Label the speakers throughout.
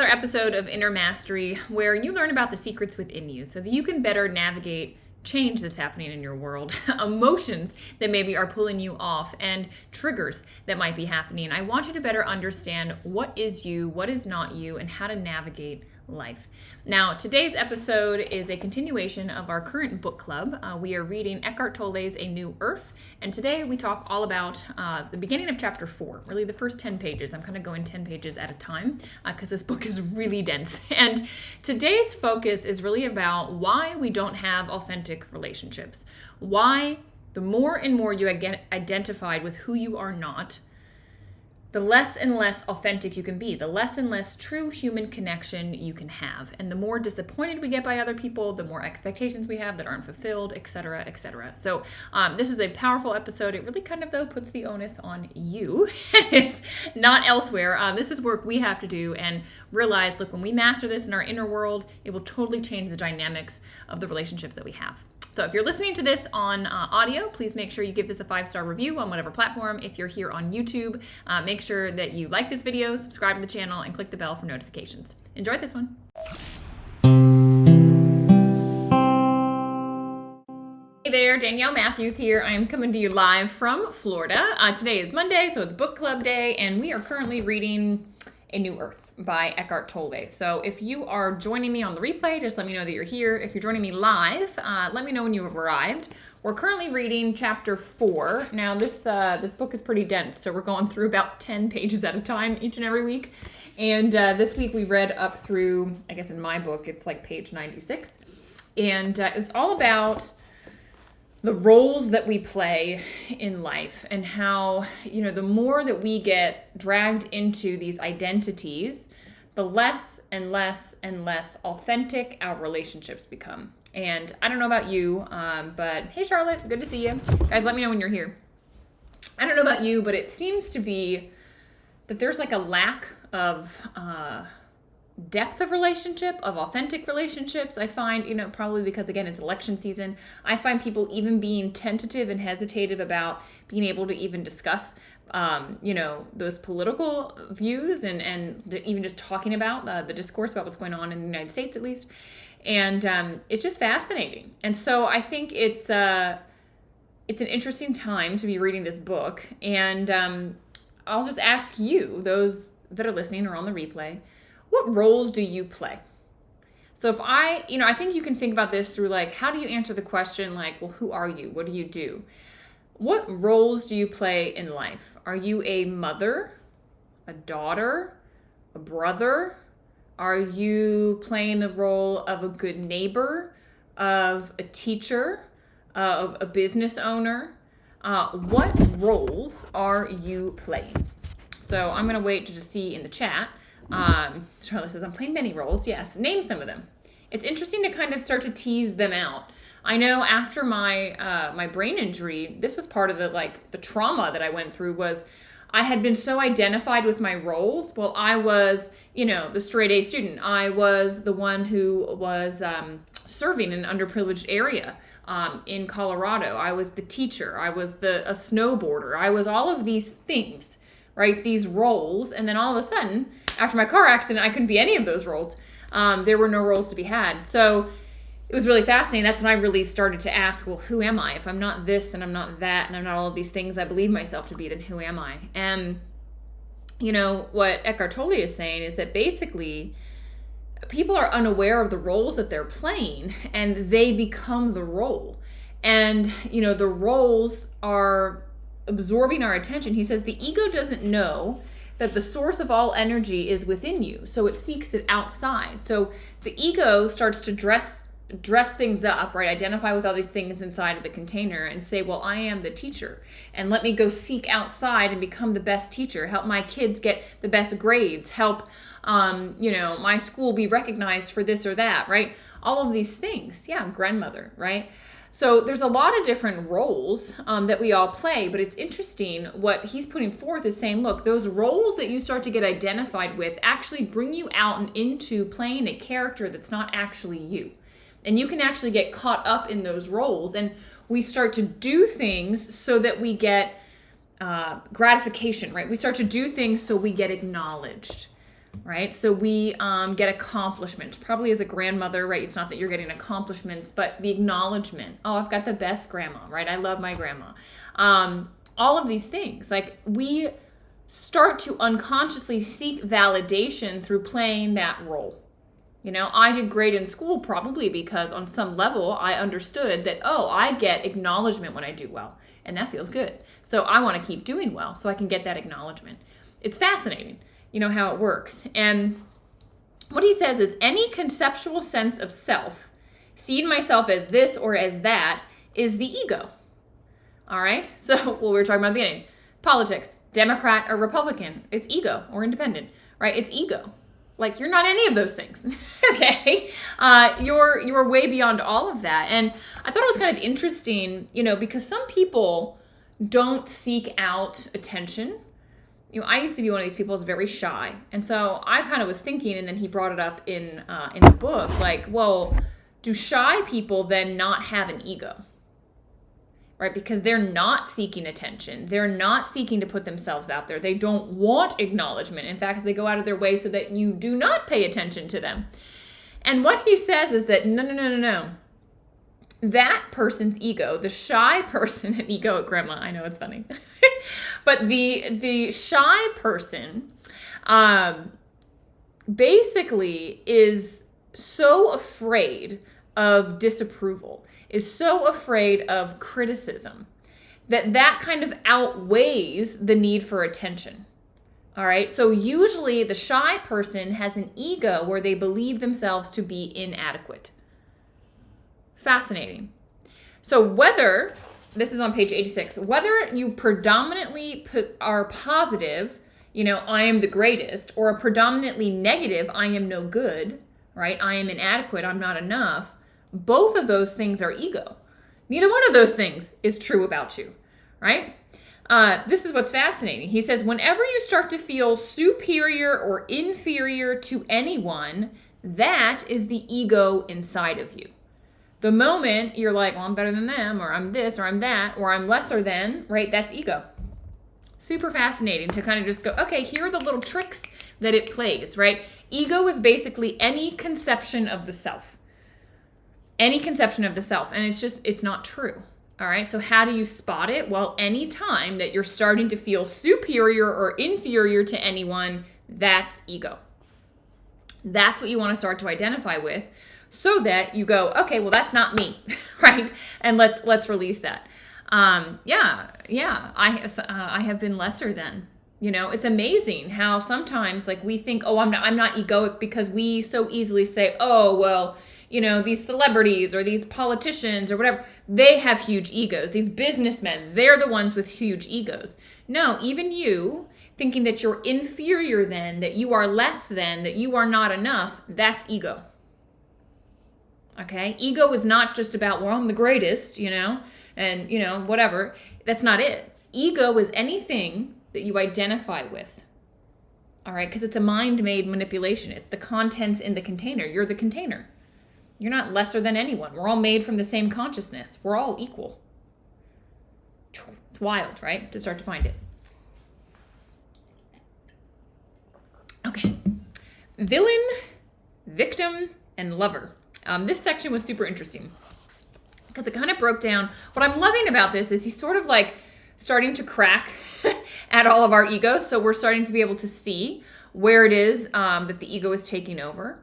Speaker 1: another episode of Inner Mastery where you learn about the secrets within you so that you can better navigate change that's happening in your world, emotions that maybe are pulling you off, and triggers that might be happening. I want you to better understand what is you, what is not you, and how to navigate life. Now, today's episode is a continuation of our current book club. We are reading Eckhart Tolle's A New Earth, and today we talk all about the beginning of chapter 4, really the first 10 pages. I'm kind of going 10 pages at a time because this book is really dense. And today's focus is really about why we don't have authentic relationships. Why the more and more you get identified with who you are not, the less and less authentic you can be, the less and less true human connection you can have. And the more disappointed we get by other people, the more expectations we have that aren't fulfilled, etc., etc. So this is a powerful episode. It really kind of, though, puts the onus on you. It's not elsewhere. This is work we have to do and realize, look, when we master this in our inner world, it will totally change the dynamics of the relationships that we have. So if you're listening to this on audio, please make sure you give this a 5-star review on whatever platform. If you're here on YouTube, make sure that you like this video, subscribe to the channel, and click the bell for notifications. Enjoy this one. Hey there, Danielle Matthews here. I am coming to you live from Florida. Today is Monday, so it's book club day, and we are currently reading A New Earth by Eckhart Tolle. So if you are joining me on the replay, just let me know that you're here. If you're joining me live, let me know when you have arrived. We're currently reading chapter 4. Now this book is pretty dense, so we're going through about 10 pages at a time each and every week. And this week we read up through, I guess in my book, it's like page 96. And it was all about the roles that we play in life and how, the more that we get dragged into these identities, the less and less and less authentic our relationships become. And I don't know about you, but hey, Charlotte, good to see you. Guys, let me know when you're here. I don't know about you, but it seems to be that there's like a lack of depth of relationship, of authentic relationships. I find, probably because, again, it's election season, I find people even being tentative and hesitative about being able to even discuss, those political views and even just talking about the discourse about what's going on in the United States, at least. And it's just fascinating. And so I think it's an interesting time to be reading this book. And I'll just ask you, those that are listening or on the replay, what roles do you play? So if I think you can think about this through how do you answer the question well, who are you? What do you do? What roles do you play in life? Are you a mother, a daughter, a brother? Are you playing the role of a good neighbor, of a teacher, of a business owner? What roles are you playing? So I'm going to wait to just see in the chat. Charlotte says, I'm playing many roles. Yes, name some of them. It's interesting to kind of start to tease them out. I know after my brain injury, this was part of the trauma that I went through. Was I had been so identified with my roles. Well, I was, the straight A student. I was the one who was serving in an underprivileged area in Colorado. I was the teacher. I was a snowboarder. I was all of these things, right? These roles. And then all of a sudden, after my car accident, I couldn't be any of those roles. There were no roles to be had. So it was really fascinating. That's when I really started to ask, well, who am I? If I'm not this and I'm not that and I'm not all of these things I believe myself to be, then who am I? And, what Eckhart Tolle is saying is that basically people are unaware of the roles that they're playing and they become the role. And, the roles are absorbing our attention. He says the ego doesn't know that the source of all energy is within you, so it seeks it outside. So the ego starts to dress things up, right? Identify with all these things inside of the container and say, well, I am the teacher, and let me go seek outside and become the best teacher, help my kids get the best grades, help, my school be recognized for this or that, right? All of these things. Yeah, grandmother, right? So there's a lot of different roles that we all play, but it's interesting what he's putting forth is saying, look, those roles that you start to get identified with actually bring you out and into playing a character that's not actually you. And you can actually get caught up in those roles. And we start to do things so that we get gratification, right? We start to do things so we get acknowledged. right? So we get accomplishments. Probably as a grandmother, right? It's not that you're getting accomplishments, but the acknowledgement. Oh, I've got the best grandma, right? I love my grandma. All of these things. Like, we start to unconsciously seek validation through playing that role. You know, I did great in school probably because on some level I understood that, oh, I get acknowledgement when I do well, and that feels good. So I want to keep doing well so I can get that acknowledgement. It's fascinating, you know, how it works. And what he says is any conceptual sense of self, seeing myself as this or as that, is the ego. All right? So what we were talking about at the beginning, politics, Democrat or Republican, it's ego, or independent, right? It's ego. Like, you're not any of those things, okay? You're way beyond all of that. And I thought it was kind of interesting, you know, because some people don't seek out attention. You know, I used to be one of these people who's very shy. And so I kind of was thinking, and then he brought it up in the book, like, well, do shy people then not have an ego? Right? Because they're not seeking attention. They're not seeking to put themselves out there. They don't want acknowledgement. In fact, they go out of their way so that you do not pay attention to them. And what he says is that, no. That person's ego, the shy person, an ego at grandma, I know it's funny. But the shy person basically is so afraid of disapproval, is so afraid of criticism, that kind of outweighs the need for attention. All right. So usually the shy person has an ego where they believe themselves to be inadequate. Fascinating. So whether, this is on page 86, whether you predominantly are positive, you know, I am the greatest, or a predominantly negative, I am no good, right? I am inadequate, I'm not enough. Both of those things are ego. Neither one of those things is true about you, right? This is what's fascinating. He says, whenever you start to feel superior or inferior to anyone, that is the ego inside of you. The moment you're like, well, I'm better than them, or I'm this, or I'm that, or I'm lesser than, right? That's ego. Super fascinating to kind of just go, okay, here are the little tricks that it plays, right? Ego is basically any conception of the self. Any conception of the self. And it's not true. All right. So how do you spot it? Well, any time that you're starting to feel superior or inferior to anyone, that's ego. That's what you want to start to identify with so that you go, okay, well, that's not me. Right. And let's release that. I have been lesser than. You know, it's amazing how sometimes like we think, oh, I'm not egoic, because we so easily say, oh, well, you know, these celebrities or these politicians or whatever, they have huge egos. These businessmen, they're the ones with huge egos. No, even you thinking that you're inferior than, that you are less than, that you are not enough, that's ego. Okay? Ego is not just about, well, I'm the greatest, you know, and, you know, whatever. That's not it. Ego is anything that you identify with. All right? Because it's a mind-made manipulation. It's the contents in the container. You're the container. You're not lesser than anyone. We're all made from the same consciousness. We're all equal. It's wild, right? To start to find it. Okay. Villain, victim, and lover. This section was super interesting because it kind of broke down. What I'm loving about this is he's sort of like starting to crack at all of our egos. So we're starting to be able to see where it is that the ego is taking over.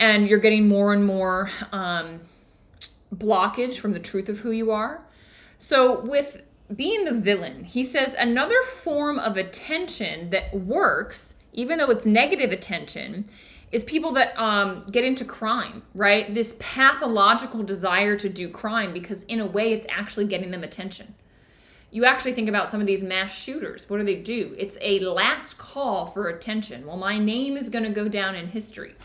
Speaker 1: And you're getting more and more blockage from the truth of who you are. So with being the villain, he says another form of attention that works, even though it's negative attention, is people that get into crime, right? This pathological desire to do crime, because in a way it's actually getting them attention. You actually think about some of these mass shooters. What do? It's a last call for attention. Well, my name is going to go down in history.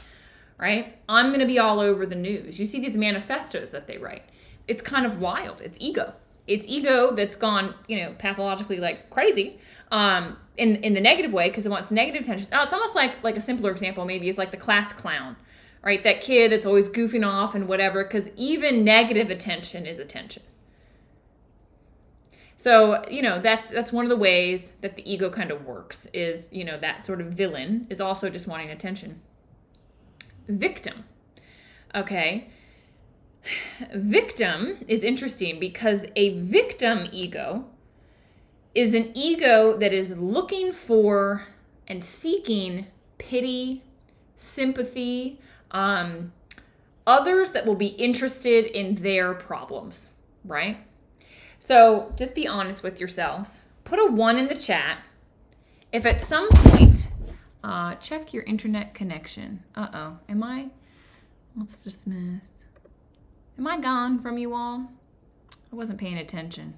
Speaker 1: Right? I'm going to be all over the news. You see these manifestos that they write. It's kind of wild. It's ego. It's ego that's gone, you know, pathologically like crazy in the negative way, because it wants negative attention. It's almost like a simpler example maybe is like the class clown, right? That kid that's always goofing off and whatever, because even negative attention is attention. So, that's one of the ways that the ego kind of works is, that sort of villain is also just wanting attention. Victim. Okay. Victim is interesting because a victim ego is an ego that is looking for and seeking pity, sympathy, others that will be interested in their problems, right? So just be honest with yourselves. Put a 1 in the chat. If at some point, check your internet connection. Let's dismiss. Am I gone from you all? I wasn't paying attention.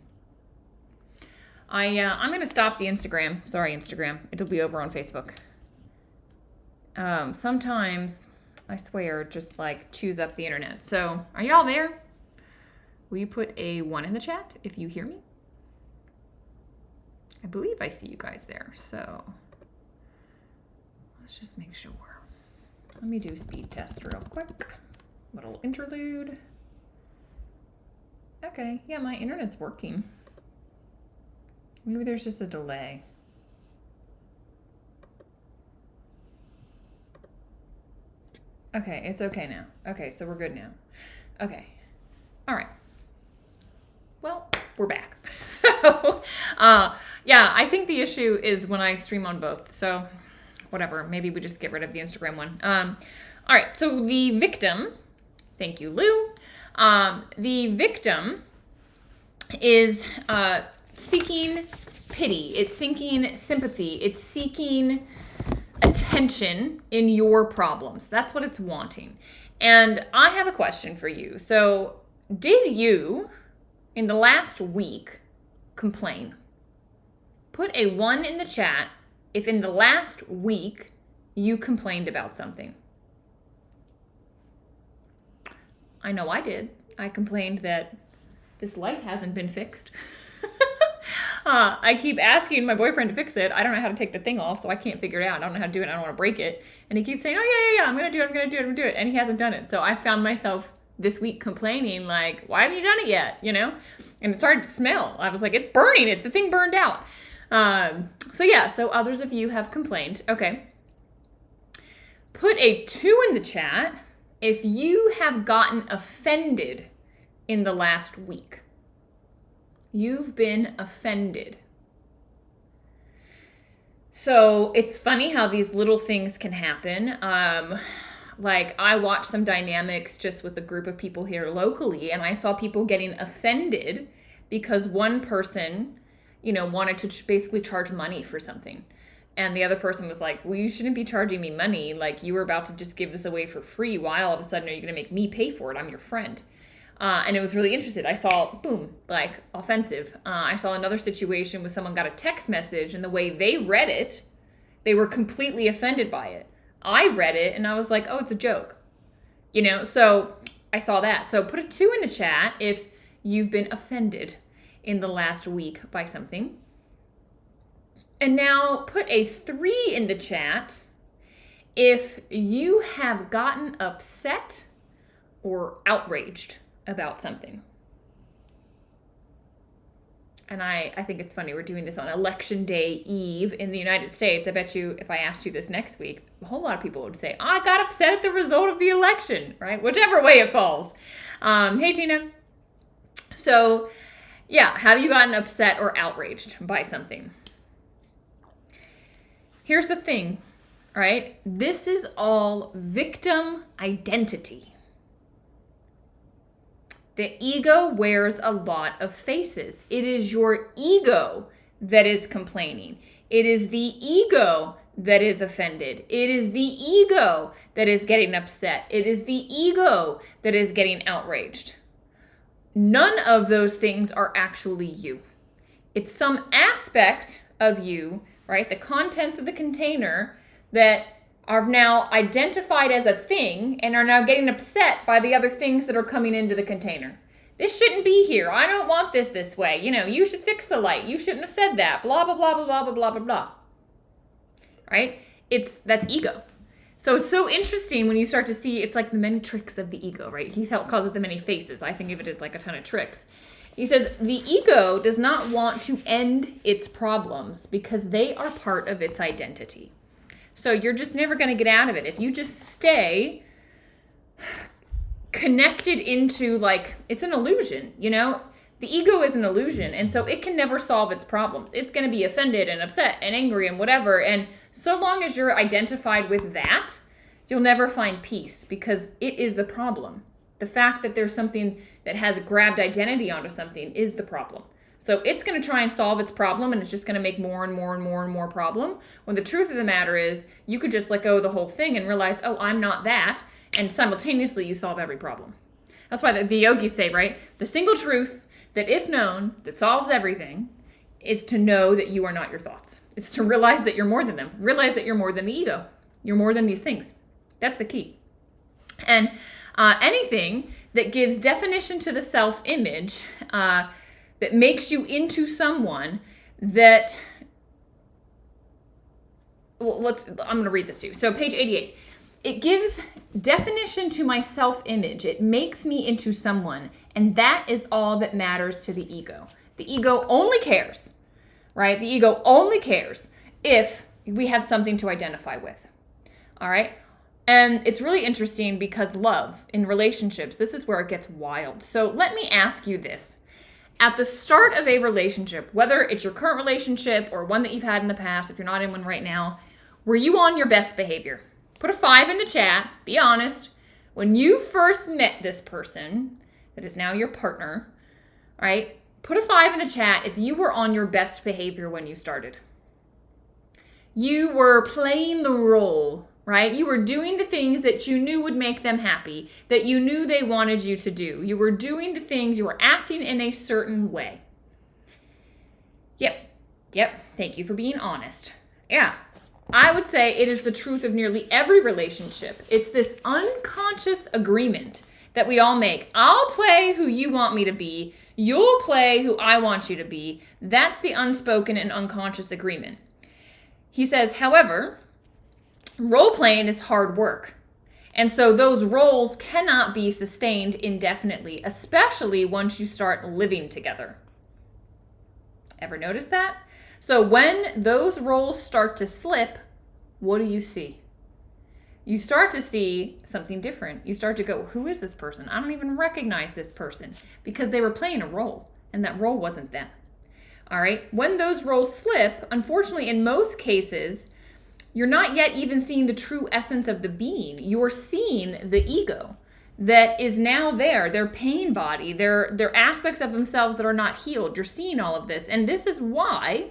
Speaker 1: I'm going to stop the Instagram. Sorry, Instagram. It'll be over on Facebook. Sometimes, I swear, just like chews up the internet. So, are y'all there? Will you put a 1 in the chat if you hear me? I believe I see you guys there. So, let's just make sure. Let me do a speed test real quick. Little interlude. Okay, yeah, my internet's working. Maybe there's just a delay. Okay, it's okay now. Okay, so we're good now. Okay. All right. Well, we're back. So, yeah, I think the issue is when I stream on both. So, whatever. Maybe we just get rid of the Instagram one. All right, so the victim, thank you, Lou. The victim is seeking pity. It's seeking sympathy. It's seeking attention in your problems. That's what it's wanting. And I have a question for you. So, did you, in the last week, complain? Put a 1 in the chat if in the last week you complained about something. I know I did. I complained that this light hasn't been fixed. I keep asking my boyfriend to fix it. I don't know how to take the thing off, so I can't figure it out. I don't know how to do it. I don't want to break it. And he keeps saying, oh, yeah, I'm going to do it. I'm going to do it. And he hasn't done it. So I found myself this week complaining, like, why haven't you done it yet? And it started to smell. I was like, it's burning. The thing burned out. So others of you have complained. Okay. Put a 2 in the chat if you have gotten offended in the last week. You've been offended. So it's funny how these little things can happen. Like I watched some dynamics just with a group of people here locally, and I saw people getting offended because one person, wanted to basically charge money for something. And the other person was like, well, you shouldn't be charging me money. Like you were about to just give this away for free. Why all of a sudden are you going to make me pay for it? I'm your friend. And it was really interesting. I saw, boom, like offensive. I saw another situation where someone got a text message and the way they read it, they were completely offended by it. I read it and I was like, oh, it's a joke. So I saw that. So put a 2 in the chat if you've been offended in the last week by something. And now put a 3 in the chat if you have gotten upset or outraged about something. And I think it's funny, we're doing this on Election Day Eve in the United States. I bet you if I asked you this next week, a whole lot of people would say, I got upset at the result of the election, right? Whichever way it falls. Hey, Tina. So, yeah, have you gotten upset or outraged by something? Here's the thing, right? This is all victim identity. The ego wears a lot of faces. It is your ego that is complaining. It is the ego that is offended. It is the ego that is getting upset. It is the ego that is getting outraged. None of those things are actually you. It's some aspect of you, right? The contents of the container that are now identified as a thing and are now getting upset by the other things that are coming into the container. This shouldn't be here. I don't want this way. You should fix the light. You shouldn't have said that. Blah, blah, blah, blah, blah, blah, blah, blah, blah. Right? That's ego. So it's so interesting when you start to see, it's like the many tricks of the ego, right? He calls it the many faces. I think of it as like a ton of tricks. He says, the ego does not want to end its problems because they are part of its identity. So you're just never going to get out of it. If you just stay connected into, like, it's an illusion, you know? The ego is an illusion, and so it can never solve its problems. It's going to be offended and upset and angry and whatever, and so long as you're identified with that, you'll never find peace because it is the problem. The fact that there's something that has grabbed identity onto something is the problem. So it's going to try and solve its problem, and it's just going to make more and more and more and more problem. When the truth of the matter is, you could just let go of the whole thing and realize, oh, I'm not that, and simultaneously you solve every problem. That's why the yogis say, right? The single truth that, if known, that solves everything is to know that you are not your thoughts. It's to realize that you're more than them. Realize that you're more than the ego. You're more than these things. That's the key. And anything that gives definition to the self-image, that makes you into someone that, well, I'm going to read this to you. So page 88. It gives definition to my self-image. It makes me into someone, and that is all that matters to the ego. The ego only cares, right? The ego only cares if we have something to identify with, all right? And it's really interesting because love in relationships, this is where it gets wild. So let me ask you this. At the start of a relationship, whether it's your current relationship or one that you've had in the past, if you're not in one right now, were you on your best behavior? Put a 5 in the chat. Be honest. When you first met this person that is now your partner, right? Put a 5 in the chat if you were on your best behavior when you started. You were playing the role, right? You were doing the things that you knew would make them happy, that you knew they wanted you to do. You were doing the things, you were acting in a certain way. Yep. Thank you for being honest. Yeah. I would say it is the truth of nearly every relationship. It's this unconscious agreement that we all make. I'll play who you want me to be. You'll play who I want you to be. That's the unspoken and unconscious agreement. He says, however, role-playing is hard work. And so those roles cannot be sustained indefinitely, especially once you start living together. Ever notice that? So when those roles start to slip, what do you see? You start to see something different. You start to go, who is this person? I don't even recognize this person, because they were playing a role and that role wasn't them. All right. When those roles slip, unfortunately, in most cases, you're not yet even seeing the true essence of the being. You're seeing the ego that is now there, their pain body, their aspects of themselves that are not healed. You're seeing all of this. And this is why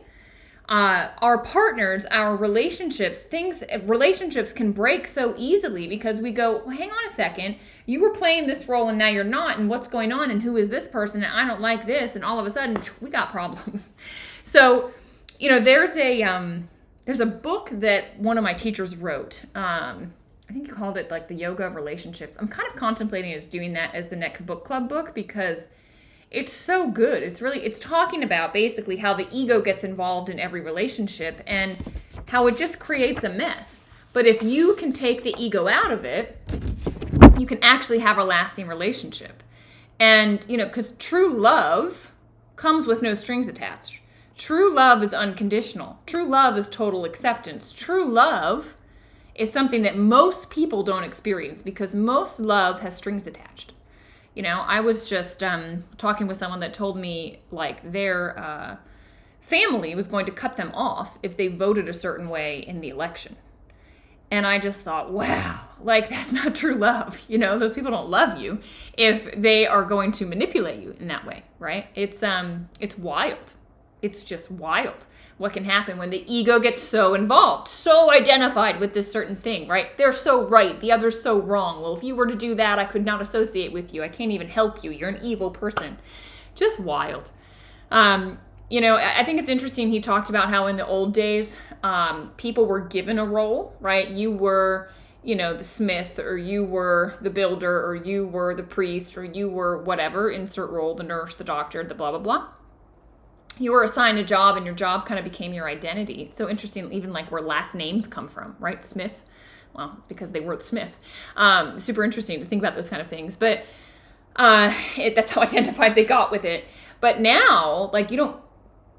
Speaker 1: our partners, our relationships can break so easily, because we go, well, hang on a second, you were playing this role and now you're not, and what's going on, and who is this person, and I don't like this, and all of a sudden we got problems. So, you know, there's a book that one of my teachers wrote. I think he called it like the Yoga of Relationships. I'm kind of contemplating as doing that as the next book club book, because it's so good. It's talking about basically how the ego gets involved in every relationship and how it just creates a mess. But if you can take the ego out of it, you can actually have a lasting relationship. And, you know, because true love comes with no strings attached. True love is unconditional. True love is total acceptance. True love is something that most people don't experience, because most love has strings attached. You know, I was just talking with someone that told me, like, their family was going to cut them off if they voted a certain way in the election. And I just thought, wow, like, that's not true love. You know, those people don't love you if they are going to manipulate you in that way, right? It's wild. It's just wild what can happen when the ego gets so involved, so identified with this certain thing, right? They're so right, the other's so wrong. Well, if you were to do that, I could not associate with you. I can't even help you. You're an evil person. Just wild. You know, I think it's interesting. He talked about how in the old days, people were given a role, right? You were, you know, the smith, or you were the builder, or you were the priest, or you were whatever, insert role, the nurse, the doctor, the blah, blah, blah. You were assigned a job, and your job kind of became your identity. It's so interesting, even like where last names come from, right? Smith. Well, it's because they were the Smith. Super interesting to think about those kind of things. But that's how identified they got with it. But now, like, you're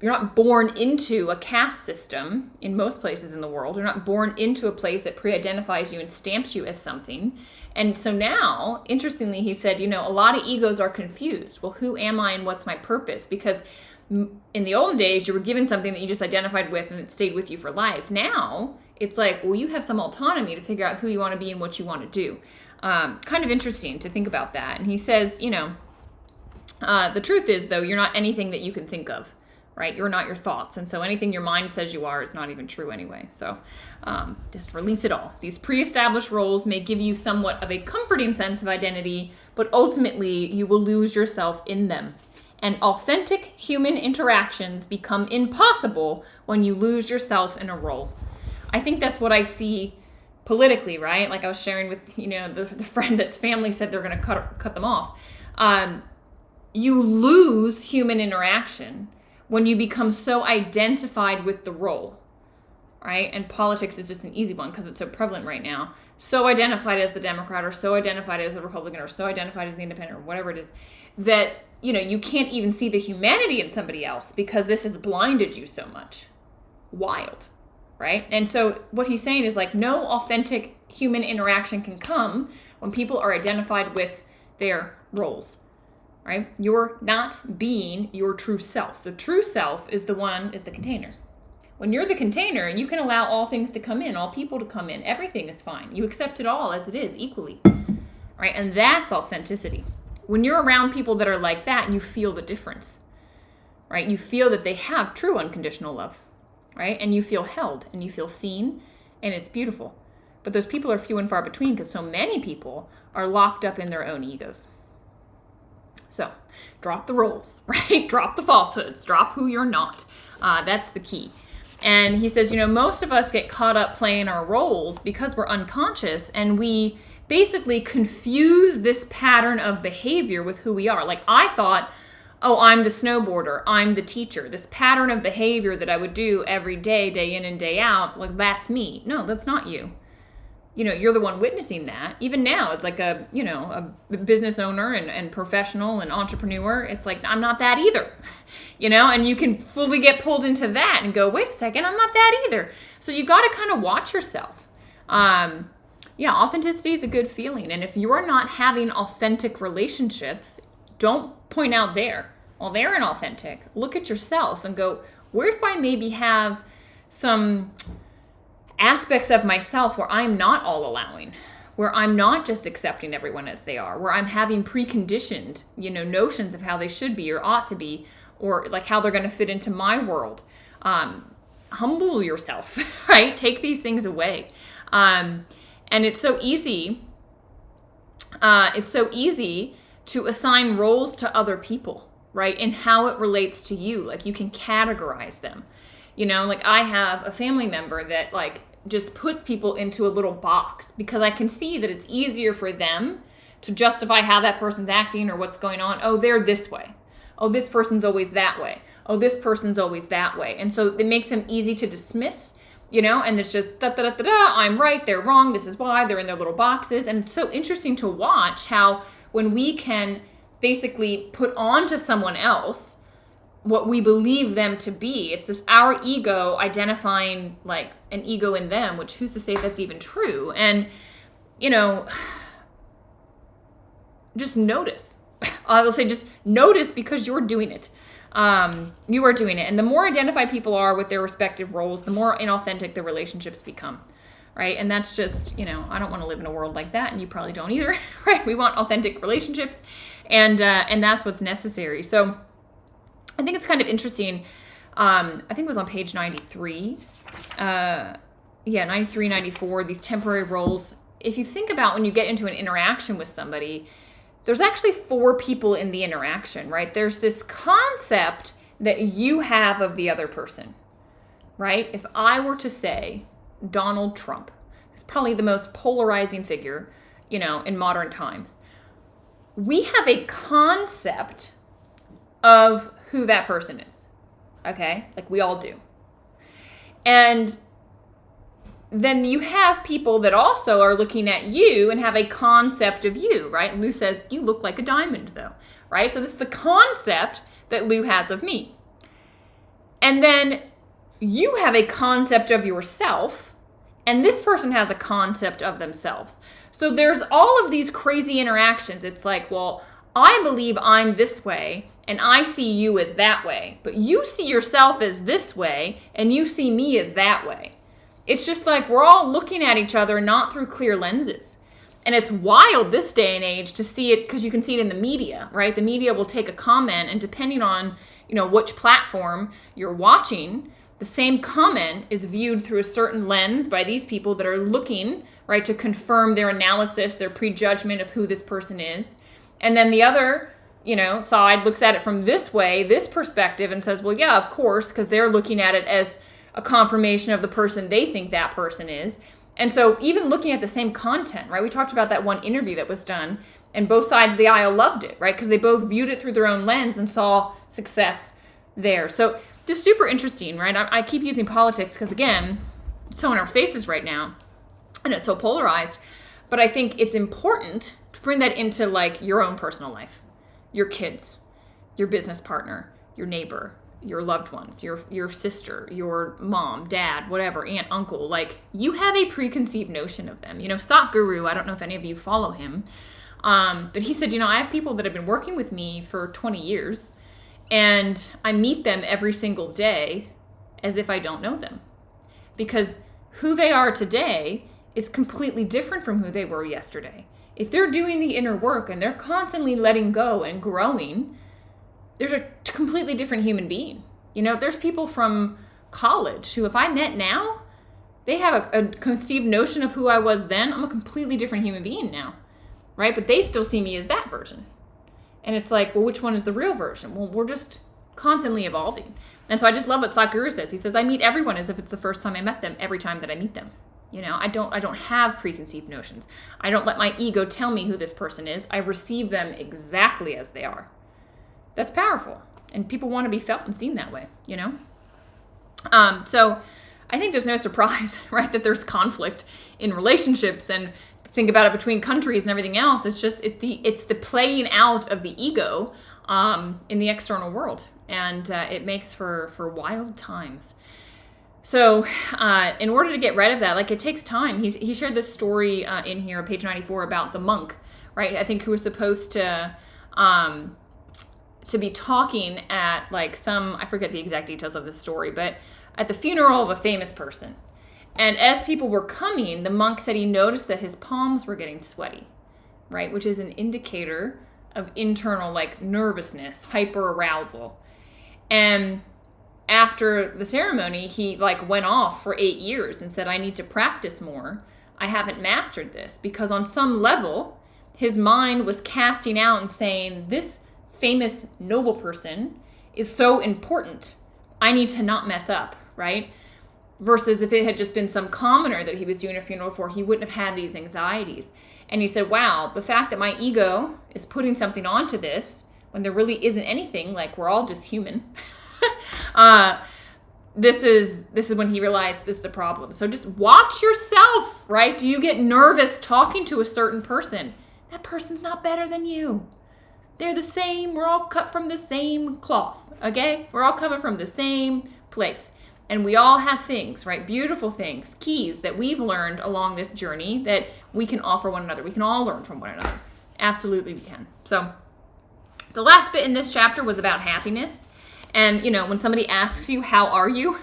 Speaker 1: not born into a caste system in most places in the world. You're not born into a place that pre-identifies you and stamps you as something. And so now, interestingly, he said, a lot of egos are confused. Well, who am I and what's my purpose? Because in the olden days, you were given something that you just identified with and it stayed with you for life. Now, it's like, well, you have some autonomy to figure out who you want to be and what you want to do. Kind of interesting to think about that. And he says, the truth is, though, you're not anything that you can think of, right? You're not your thoughts. And so anything your mind says you are is not even true anyway. So just release it all. These pre-established roles may give you somewhat of a comforting sense of identity, but ultimately you will lose yourself in them. And authentic human interactions become impossible when you lose yourself in a role. I think that's what I see politically, right? Like I was sharing with, the friend that's family said they're going to cut them off. You lose human interaction when you become so identified with the role, right? And politics is just an easy one because it's so prevalent right now. So identified as the Democrat or so identified as the Republican or so identified as the Independent or whatever it is, that, you can't even see the humanity in somebody else because this has blinded you so much. Wild, right? And so what he's saying is like no authentic human interaction can come when people are identified with their roles. Right? You're not being your true self. The true self is the container. When you're the container, you can allow all things to come in, all people to come in. Everything is fine. You accept it all as it is, equally. Right? And that's authenticity. When you're around people that are like that, you feel the difference. Right? You feel that they have true unconditional love. Right? And you feel held and you feel seen, and it's beautiful. But those people are few and far between because so many people are locked up in their own egos. So drop the roles, right? Drop the falsehoods, drop who you're not. That's the key. And he says, most of us get caught up playing our roles because we're unconscious and we basically confuse this pattern of behavior with who we are. Like I thought, oh, I'm the snowboarder, I'm the teacher. This pattern of behavior that I would do every day, day in and day out, like that's me. No, that's not you. You're the one witnessing that. Even now, as like a business owner and professional and entrepreneur, it's like, I'm not that either, and you can fully get pulled into that and go, wait a second, I'm not that either. So you got to kind of watch yourself. Authenticity is a good feeling. And if you're not having authentic relationships, don't point out they're inauthentic. Look at yourself and go, where do I maybe have some aspects of myself where I'm not all allowing, where I'm not just accepting everyone as they are, where I'm having preconditioned, notions of how they should be or ought to be, or like how they're going to fit into my world. Humble yourself, right? Take these things away. And it's so easy. It's so easy to assign roles to other people, right? And how it relates to you. Like you can categorize them. Like I have a family member that like just puts people into a little box because I can see that it's easier for them to justify how that person's acting or what's going on. Oh, they're this way. Oh, this person's always that way. Oh, this person's always that way. And so it makes them easy to dismiss, and it's just da-da-da-da-da, I'm right, they're wrong, this is why, they're in their little boxes. And it's so interesting to watch how when we can basically put on to someone else what we believe them to be. It's just our ego identifying like an ego in them, which who's to say that's even true? And, just notice. I will say just notice because you're doing it. You are doing it. And the more identified people are with their respective roles, the more inauthentic the relationships become. Right? And that's just, I don't want to live in a world like that. And you probably don't either. Right? We want authentic relationships. And that's what's necessary. So I think it's kind of interesting. I think it was on page 93. 93, 94, these temporary roles. If you think about when you get into an interaction with somebody, there's actually 4 people in the interaction, right? There's this concept that you have of the other person, right? If I were to say Donald Trump, who's probably the most polarizing figure, in modern times, we have a concept of who that person is, okay? Like we all do. And then you have people that also are looking at you and have a concept of you, right? Lou says, you look like a diamond though, right? So this is the concept that Lou has of me. And then you have a concept of yourself, and this person has a concept of themselves. So there's all of these crazy interactions. It's like, well, I believe I'm this way, and I see you as that way. But you see yourself as this way, and you see me as that way. It's just like we're all looking at each other not through clear lenses. And it's wild this day and age to see it, because you can see it in the media, right? The media will take a comment, and depending on, which platform you're watching, the same comment is viewed through a certain lens by these people that are looking, right, to confirm their analysis, their prejudgment of who this person is. And then the other, side looks at it from this way, this perspective, and says, well, yeah, of course, because they're looking at it as a confirmation of the person they think that person is. And so even looking at the same content, right, we talked about that one interview that was done, and both sides of the aisle loved it, right, because they both viewed it through their own lens and saw success there. So just super interesting, right? I keep using politics because, again, it's so in our faces right now, and it's so polarized. But I think it's important to bring that into, like, your own personal life, your kids, your business partner, your neighbor, your loved ones, your sister, your mom, dad, whatever, aunt, uncle. Like, you have a preconceived notion of them. Satguru, I don't know if any of you follow him, but he said, I have people that have been working with me for 20 years, and I meet them every single day as if I don't know them, because who they are today is completely different from who they were yesterday. If they're doing the inner work and they're constantly letting go and growing, there's a completely different human being. There's people from college who, if I met now, they have a conceived notion of who I was then. I'm a completely different human being now, right? But they still see me as that version. And it's like, well, which one is the real version? Well, we're just constantly evolving. And so I just love what Satguru says. He says, I meet everyone as if it's the first time I met them every time that I meet them. I don't have preconceived notions. I don't let my ego tell me who this person is. I receive them exactly as they are. That's powerful. And people want to be felt and seen that way, So I think there's no surprise, right, that there's conflict in relationships, and think about it between countries and everything else. It's just, it's the playing out of the ego in the external world. And it makes for wild times. So in order to get rid of that, like, it takes time. He shared this story in here, page 94, about the monk, right? I think who was supposed to be talking at, like, I forget the exact details of this story, but at the funeral of a famous person. And as people were coming, the monk said he noticed that his palms were getting sweaty, right? Which is an indicator of internal, like, nervousness, hyperarousal. And after the ceremony, he, like, went off for 8 years and said, I need to practice more. I haven't mastered this, because on some level, his mind was casting out and saying, this famous noble person is so important. I need to not mess up, right? Versus if it had just been some commoner that he was doing a funeral for, he wouldn't have had these anxieties. And he said, wow, the fact that my ego is putting something onto this when there really isn't anything, like, we're all just human. This is when he realized this is the problem. So just watch yourself, right? Do you get nervous talking to a certain person? That person's not better than you. They're the same. We're all cut from the same cloth, okay? We're all coming from the same place. And we all have things, right? Beautiful things, keys that we've learned along this journey that we can offer one another. We can all learn from one another. Absolutely we can. So the last bit in this chapter was about happiness. And, when somebody asks you, how are you?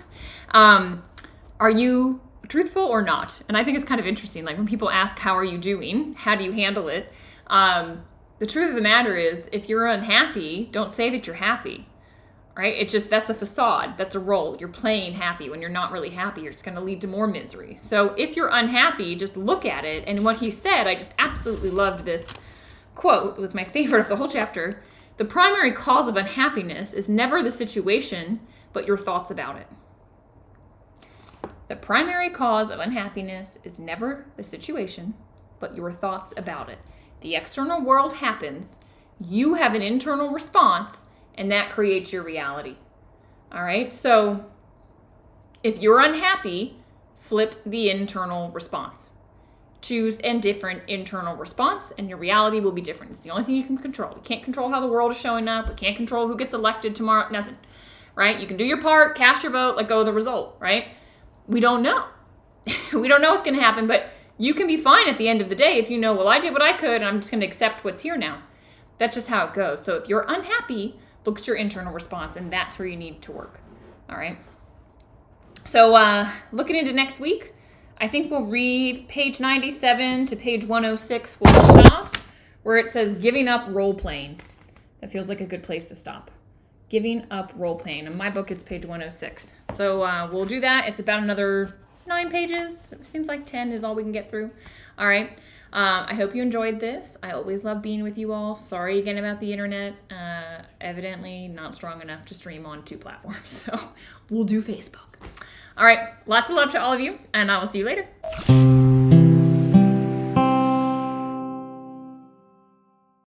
Speaker 1: Are you truthful or not? And I think it's kind of interesting. Like, when people ask, how are you doing? How do you handle it? The truth of the matter is, if you're unhappy, don't say that you're happy, right? It's just, that's a facade. That's a role. You're playing happy when you're not really happy. You're just going to lead to more misery. So if you're unhappy, just look at it. And what he said, I just absolutely loved this quote. It was my favorite of the whole chapter. The primary cause of unhappiness is never the situation, but your thoughts about it. The primary cause of unhappiness is never the situation, but your thoughts about it. The external world happens, you have an internal response, and that creates your reality. All right? So if you're unhappy, flip the internal response. choose a different internal response, and your reality will be different. It's the only thing you can control. You can't control how the world is showing up. We can't control who gets elected tomorrow. Nothing, right? You can do your part, cast your vote, let go of the result, right? We don't know. We don't know what's going to happen, but you can be fine at the end of the day if you know, well, I did what I could, and I'm just going to accept what's here now. That's just how it goes. So if you're unhappy, look at your internal response, and that's where you need to work, all right? So looking into next week, I think we'll read page 97 to page 106. We'll stop where it says giving up role-playing. That feels like a good place to stop. Giving up role-playing. In my book, it's page 106. So we'll do that. It's about another 9 pages. It seems like 10 is all we can get through. All right. I hope you enjoyed this. I always love being with you all. Sorry again about the internet. Evidently not strong enough to stream on 2 platforms. So we'll do Facebook. All right. Lots of love to all of you, and I will see you later.